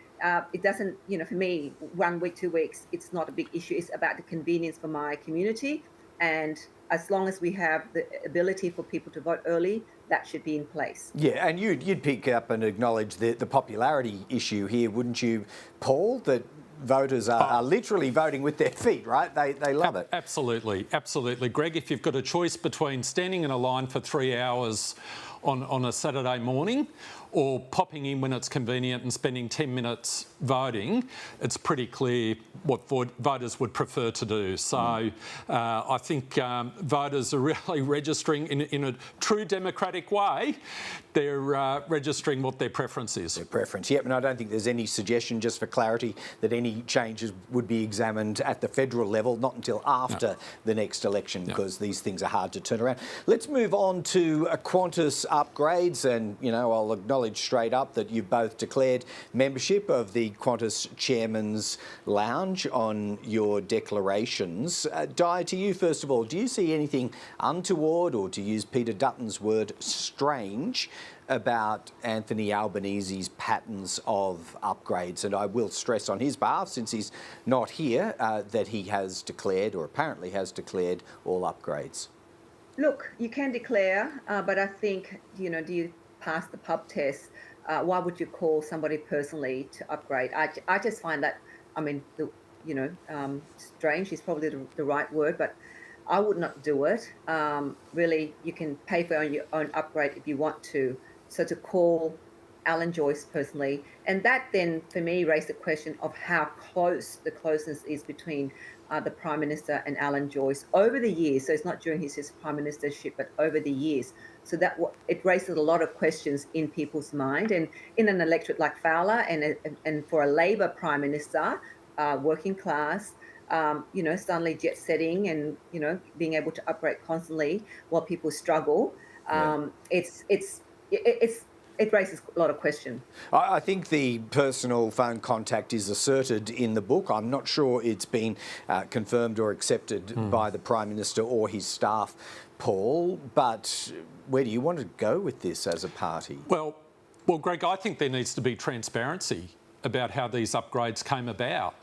it doesn't, for me, 1 week, 2 weeks, it's not a big issue. It's about the convenience for my community, and as long as we have the ability for people to vote early, that should be in place. Yeah, and you'd pick up and acknowledge the popularity issue here, wouldn't you, Paul? That voters are literally voting with their feet, right? They love it. Absolutely, absolutely. Greg, if you've got a choice between standing in a line for 3 hours on a Saturday morning or popping in when it's convenient and spending 10 minutes voting, it's pretty clear what voters would prefer to do. So I think voters are really registering in a true democratic way. They're registering what their preference is. Their preference, yep. And I don't think there's any suggestion, just for clarity, that any changes would be examined at the federal level, not until after the next election, because these things are hard to turn around. Let's move on to Qantas upgrades, and, I'll acknowledge straight up that you've both declared membership of the Qantas Chairman's Lounge on your declarations. Di, to you first of all, do you see anything untoward, or to use Peter Dutton's word, strange, about Anthony Albanese's patterns of upgrades? And I will stress on his behalf, since he's not here, that he has declared, or apparently has declared, all upgrades. Look, you can declare, but I think, do you pass the pub test? Why would you call somebody personally to upgrade? I just find that, strange is probably the right word, but I would not do it. Really, you can pay for your own upgrade if you want to. So to call Alan Joyce personally, and that then, for me, raised the question of how close the closeness is between the Prime Minister and Alan Joyce over the years. So it's not during his Prime Ministership, but over the years. So that it raises a lot of questions in people's mind. And in an electorate like Fowler, and for a Labor Prime Minister, working class, suddenly jet setting and, being able to upgrade constantly while people struggle, it raises a lot of questions. I think the personal phone contact is asserted in the book. I'm not sure it's been confirmed or accepted by the Prime Minister or his staff, Paul, but where do you want to go with this as a party? Well, Greg, I think there needs to be transparency about how these upgrades came about.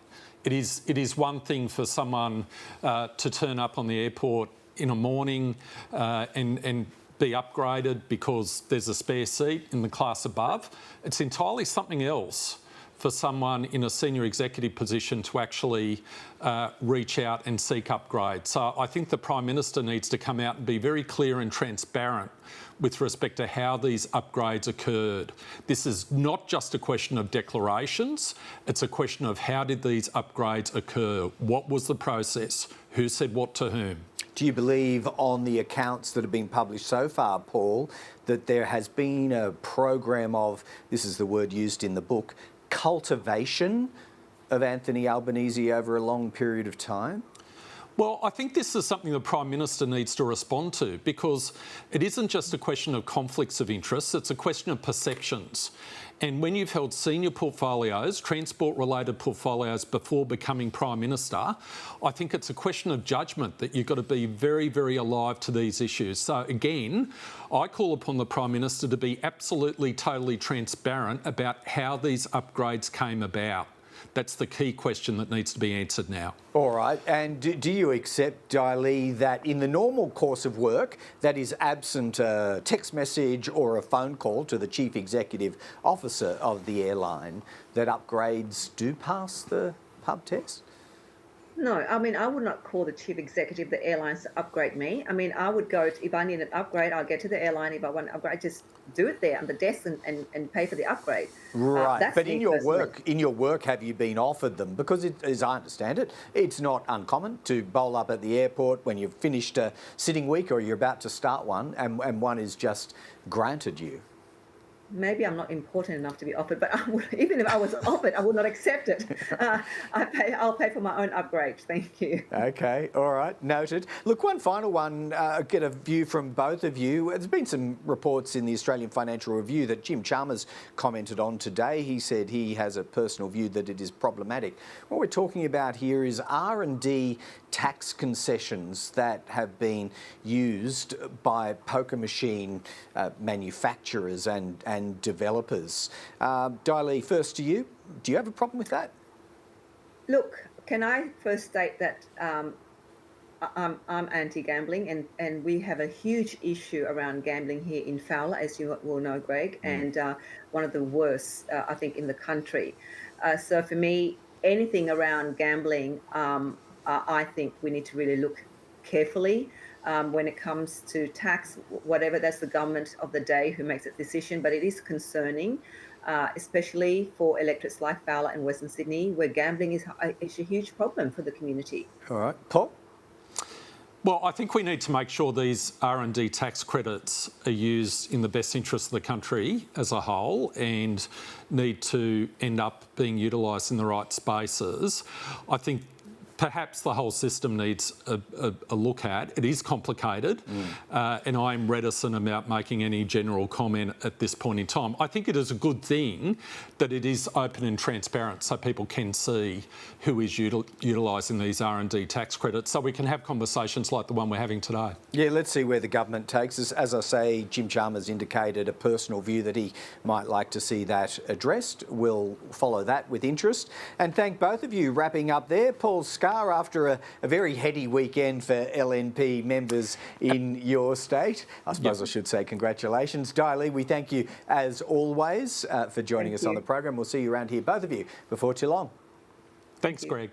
It is one thing for someone to turn up on the airport in a morning and be upgraded because there's a spare seat in the class above. It's entirely something else for someone in a senior executive position to actually reach out and seek upgrades. So I think the Prime Minister needs to come out and be very clear and transparent with respect to how these upgrades occurred. This is not just a question of declarations, it's a question of how did these upgrades occur? What was the process? Who said what to whom? Do you believe, on the accounts that have been published so far, Paul, that there has been a program of, this is the word used in the book, cultivation of Anthony Albanese over a long period of time? Well, I think this is something the Prime Minister needs to respond to, because it isn't just a question of conflicts of interest, it's a question of perceptions. And when you've held senior portfolios, transport-related portfolios, before becoming Prime Minister, I think it's a question of judgment that you've got to be very, very alive to these issues. So again, I call upon the Prime Minister to be absolutely, totally transparent about how these upgrades came about. That's the key question that needs to be answered now. All right. And do you accept, Diley, that in the normal course of work, that is absent a text message or a phone call to the Chief Executive Officer of the airline, that upgrades do pass the pub test? No, I mean, I would not call the chief executive of the airlines to upgrade me. I mean, I would go, if I need an upgrade, I'll get to the airline. If I want an upgrade, I just do it there on the desk and pay for the upgrade. Right, but in your work, have you been offered them? Because as I understand it, it's not uncommon to bowl up at the airport when you've finished a sitting week or you're about to start one, and one is just granted you. Maybe I'm not important enough to be offered, but even if I was offered, I would not accept it. I'll pay for my own upgrade. Thank you. Okay, all right, noted. Look, one final one, get a view from both of you. There's been some reports in the Australian Financial Review that Jim Chalmers commented on today. He said he has a personal view that it is problematic. What we're talking about here is R&D tax concessions that have been used by poker machine manufacturers and developers. Diley, first to you. Do you have a problem with that? Look, can I first state that I'm anti-gambling, and we have a huge issue around gambling here in Fowler, as you will know, Greg, and one of the worst, I think, in the country. So for me, anything around gambling, I think we need to really look carefully when it comes to tax, whatever. That's the government of the day who makes that decision, but it is concerning, especially for electorates like Fowler and Western Sydney, where gambling is a huge problem for the community. All right. Paul? Well, I think we need to make sure these R&D tax credits are used in the best interest of the country as a whole and need to end up being utilised in the right spaces. I think perhaps the whole system needs a look at. It is complicated, and I'm reticent about making any general comment at this point in time. I think it is a good thing that it is open and transparent so people can see who is utilising these R&D tax credits, so we can have conversations like the one we're having today. Yeah, let's see where the government takes us. As I say, Jim Chalmers indicated a personal view that he might like to see that addressed. We'll follow that with interest. And thank both of you. Wrapping up there, Paul Scar, after a very heady weekend for LNP members in your state. I suppose I should say congratulations. Diley, we thank you as always for joining us on the program. We'll see you around here, both of you, before too long. Thanks, Greg.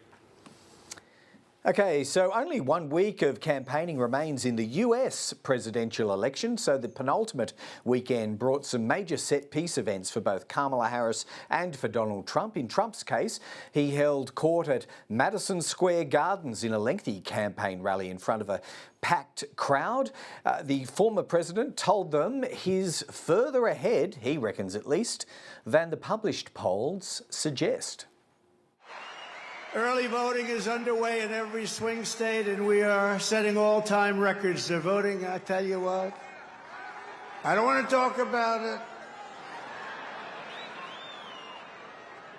Okay, so only 1 week of campaigning remains in the US presidential election, so the penultimate weekend brought some major set-piece events for both Kamala Harris and for Donald Trump. In Trump's case, he held court at Madison Square Gardens in a lengthy campaign rally in front of a packed crowd. The former president told them he's further ahead, he reckons at least, than the published polls suggest. Early voting is underway in every swing state, and we are setting all-time records. They're voting, I tell you what. I don't want to talk about it,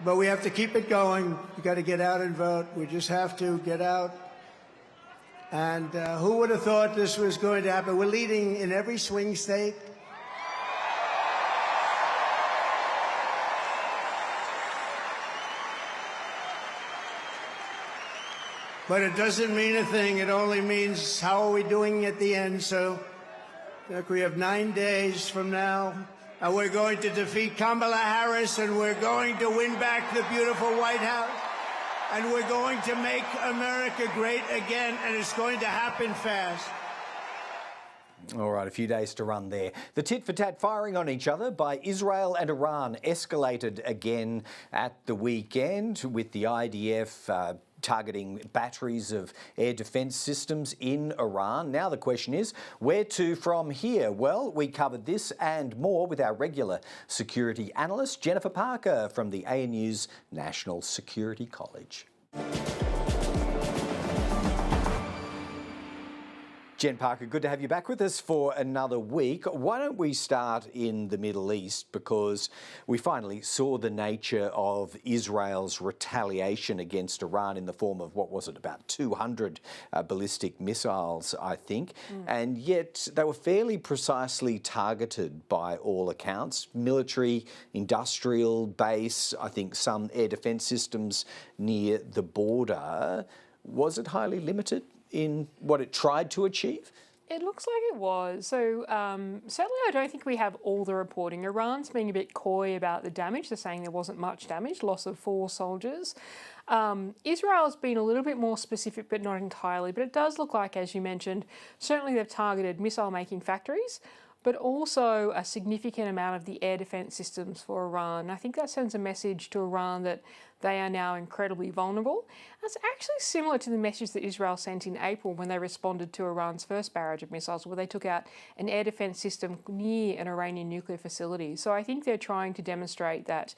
but we have to keep it going. You got to get out and vote. We just have to get out. And who would have thought this was going to happen? We're leading in every swing state. But it doesn't mean a thing. It only means how are we doing at the end. So look, we have 9 days from now, and we're going to defeat Kamala Harris, and we're going to win back the beautiful White House, and we're going to make America great again, and it's going to happen fast. All right, a few days to run there. The tit-for-tat firing on each other by Israel and Iran escalated again at the weekend, with the IDF targeting batteries of air defence systems in Iran. Now the question is, where to from here? Well, we covered this and more with our regular security analyst, Jennifer Parker from the ANU's National Security College. Jen Parker, good to have you back with us for another week. Why don't we start in the Middle East, because we finally saw the nature of Israel's retaliation against Iran in the form of, what was it, about 200 ballistic missiles, I think. And yet they were fairly precisely targeted by all accounts. Military, industrial base, I think some air defence systems near the border. Was it highly limited in what it tried to achieve? It looks like it was. So certainly I don't think we have all the reporting. Iran's being a bit coy about the damage. They're saying there wasn't much damage, loss of 4 soldiers. Israel's been a little bit more specific, but not entirely. But it does look like, as you mentioned, certainly they've targeted missile-making factories, but also a significant amount of the air defence systems for Iran. I think that sends a message to Iran that they are now incredibly vulnerable. That's actually similar to the message that Israel sent in April when they responded to Iran's first barrage of missiles, where they took out an air defence system near an Iranian nuclear facility. So I think they're trying to demonstrate that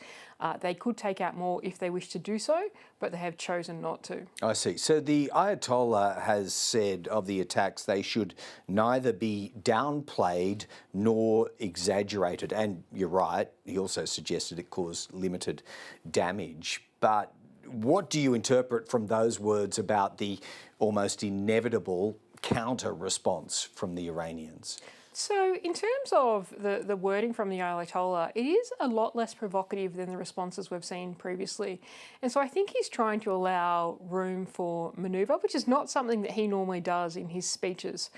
they could take out more if they wish to do so, but they have chosen not to. I see. So the Ayatollah has said of the attacks they should neither be downplayed nor exaggerated. And you're right, he also suggested it caused limited damage. But what do you interpret from those words about the almost inevitable counter response from the Iranians? So in terms of the wording from the Ayatollah, it is a lot less provocative than the responses we've seen previously. And so I think he's trying to allow room for manoeuvre, which is not something that he normally does in his speeches.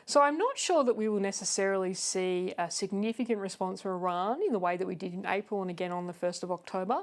So I'm not sure that we will necessarily see a significant response from Iran in the way that we did in April and again on the 1st of October.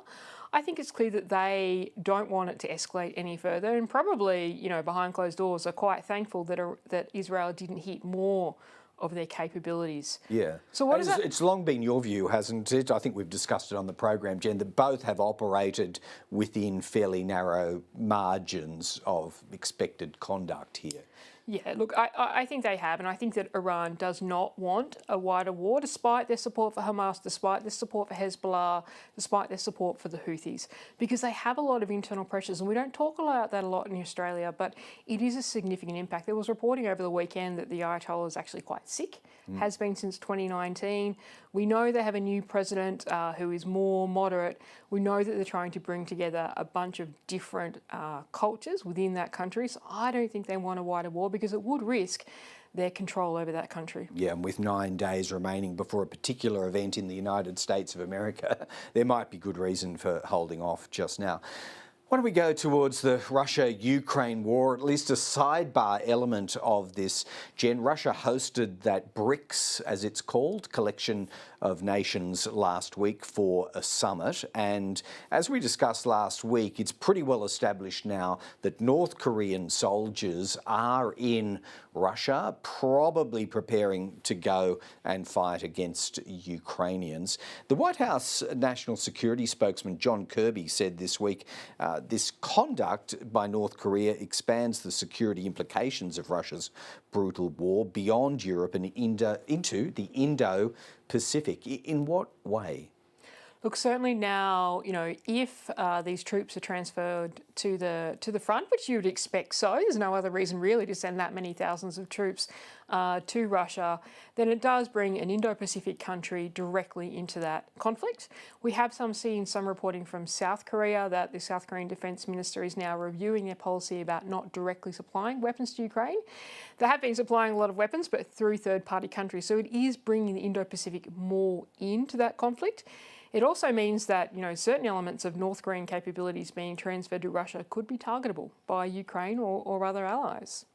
I think it's clear that they don't want it to escalate any further, and probably, you know, behind closed doors are quite thankful that Israel didn't hit more of their capabilities. Yeah. So what is that? It's long been your view, hasn't it? I think we've discussed it on the program, Jen, that both have operated within fairly narrow margins of expected conduct here. Yeah, look, I think they have, and I think that Iran does not want a wider war, despite their support for Hamas, despite their support for Hezbollah, despite their support for the Houthis, because they have a lot of internal pressures, and we don't talk about that a lot in Australia, but it is a significant impact. There was reporting over the weekend that the Ayatollah is actually quite sick, has been since 2019. We know they have a new president who is more moderate. We know that they're trying to bring together a bunch of different cultures within that country, so I don't think they want a wider war, because it would risk their control over that country. Yeah, and with 9 days remaining before a particular event in the United States of America, there might be good reason for holding off just now. Why don't we go towards the Russia-Ukraine war, at least a sidebar element of this. Jen, Russia hosted that BRICS, as it's called, collection of nations last week for a summit. And as we discussed last week, it's pretty well established now that North Korean soldiers are in Russia, probably preparing to go and fight against Ukrainians. The White House National Security spokesman John Kirby said this week this conduct by North Korea expands the security implications of Russia's brutal war beyond Europe and into the Indo-Pacific. In what way? Look, certainly now, you know, if these troops are transferred to the front, which you would expect so, there's no other reason really to send that many thousands of troops to Russia, then it does bring an Indo-Pacific country directly into that conflict. We have seen some reporting from South Korea that the South Korean Defence Minister is now reviewing their policy about not directly supplying weapons to Ukraine. They have been supplying a lot of weapons, but through third-party countries, so it is bringing the Indo-Pacific more into that conflict. It also means that, you know, certain elements of North Korean capabilities being transferred to Russia could be targetable by Ukraine or other allies.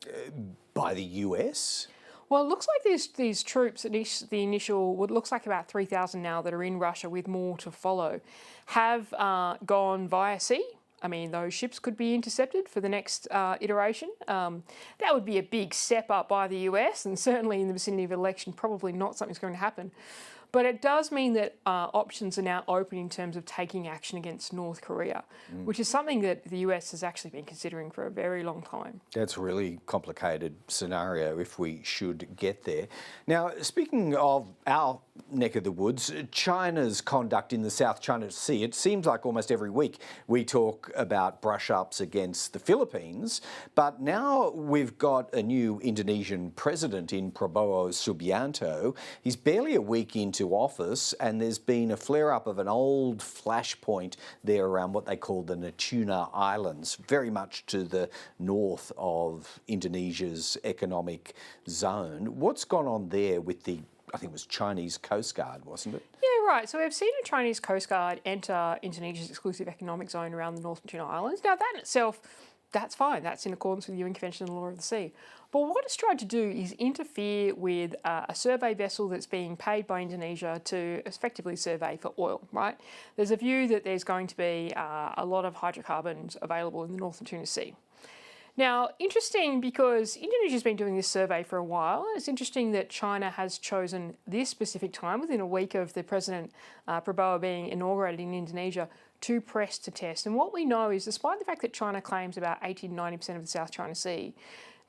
By the US? Well, it looks like these troops, the initial, what looks like about 3,000 now that are in Russia with more to follow, have gone via sea. I mean, those ships could be intercepted for the next iteration. That would be a big step up by the US, and certainly in the vicinity of an election, probably not something that's going to happen. But it does mean that options are now open in terms of taking action against North Korea, which is something that the US has actually been considering for a very long time. That's a really complicated scenario if we should get there. Now, speaking of our neck of the woods, China's conduct in the South China Sea, it seems like almost every week we talk about brush-ups against the Philippines, but now we've got a new Indonesian president in Prabowo Subianto. He's barely a week into office, and there's been a flare-up of an old flashpoint there around what they call the Natuna Islands, very much to the north of Indonesia's economic zone. What's gone on there with the, I think it was Chinese Coast Guard, wasn't it? Yeah, right. So we've seen a Chinese Coast Guard enter Indonesia's exclusive economic zone around the North Natuna Islands. Now, that in itself, that's fine. That's in accordance with the UN Convention on the Law of the Sea. But what it's tried to do is interfere with a survey vessel that's being paid by Indonesia to effectively survey for oil, right? There's a view that there's going to be a lot of hydrocarbons available in the North Natuna Sea. Now, interesting because Indonesia's been doing this survey for a while. It's interesting that China has chosen this specific time, within a week of the President Prabowo being inaugurated in Indonesia, to press to test. And what we know is, despite the fact that China claims about 80 to 90% of the South China Sea,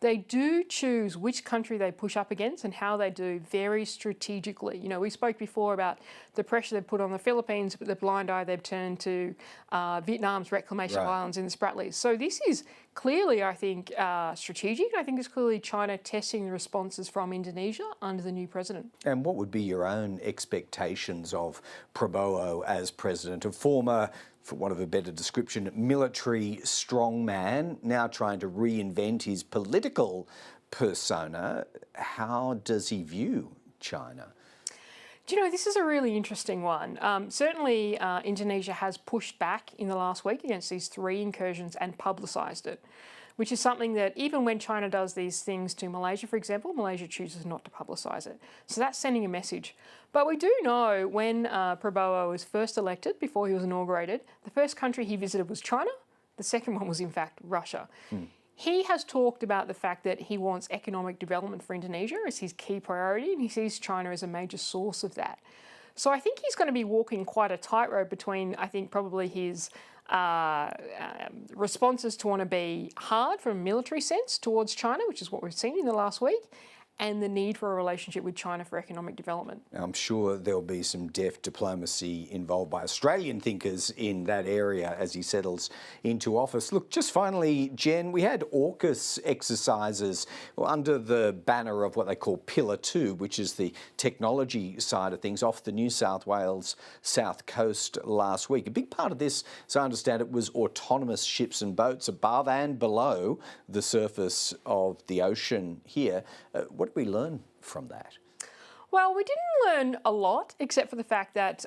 they do choose which country they push up against and how they do very strategically. You know, we spoke before about the pressure they've put on the Philippines, but the blind eye they've turned to Vietnam's reclamation of islands in the Spratlys. So this is clearly, I think, strategic. I think it's clearly China testing the responses from Indonesia under the new president. And what would be your own expectations of Prabowo as president, a former, for want of a better description, military strongman, now trying to reinvent his political persona? How does he view China? Do you know, this is a really interesting one. Certainly, Indonesia has pushed back in the last week against these 3 incursions and publicised it, which is something that even when China does these things to Malaysia, for example, Malaysia chooses not to publicise it. So that's sending a message. But we do know when Prabowo was first elected, before he was inaugurated, the first country he visited was China. The second one was, in fact, Russia. He has talked about the fact that he wants economic development for Indonesia as his key priority, and he sees China as a major source of that. So I think he's going to be walking quite a tightrope between, I think, probably his responses to want to be hard from a military sense towards China, which is what we've seen in the last week, and the need for a relationship with China for economic development. I'm sure there'll be some deft diplomacy involved by Australian thinkers in that area as he settles into office. Look, just finally, Jen, we had AUKUS exercises under the banner of what they call Pillar 2, which is the technology side of things, off the New South Wales south coast last week. A big part of this, as I understand it, was autonomous ships and boats above and below the surface of the ocean here. What did we learn from that? Well, we didn't learn a lot, except for the fact that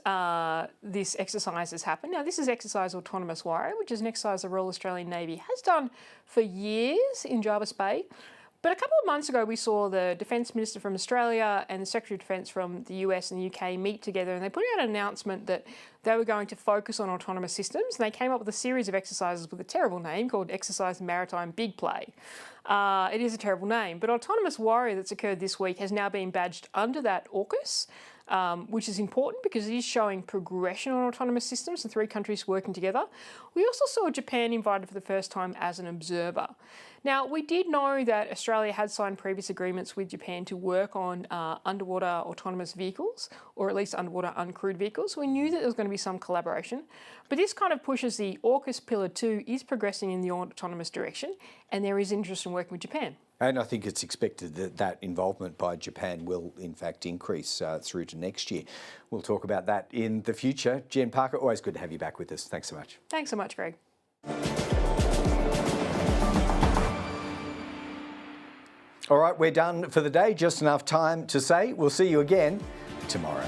this exercise has happened. Now, this is Exercise Autonomous Warrior, which is an exercise the Royal Australian Navy has done for years in Jervis Bay. But a couple of months ago, we saw the Defence Minister from Australia and the Secretary of Defence from the US and the UK meet together, and they put out an announcement that they were going to focus on autonomous systems, and they came up with a series of exercises with a terrible name called Exercise Maritime Big Play. It is a terrible name, but Autonomous Warrior that's occurred this week has now been badged under that AUKUS, which is important because it is showing progression on autonomous systems and 3 countries working together. We also saw Japan invited for the first time as an observer. Now, we did know that Australia had signed previous agreements with Japan to work on underwater autonomous vehicles, or at least underwater uncrewed vehicles. We knew that there was going to be some collaboration, but this kind of pushes the AUKUS Pillar 2 is progressing in the autonomous direction, and there is interest in working with Japan. And I think it's expected that that involvement by Japan will, in fact, increase through to next year. We'll talk about that in the future. Jen Parker, always good to have you back with us. Thanks so much. Thanks so much, Greg. All right, we're done for the day. Just enough time to say we'll see you again tomorrow.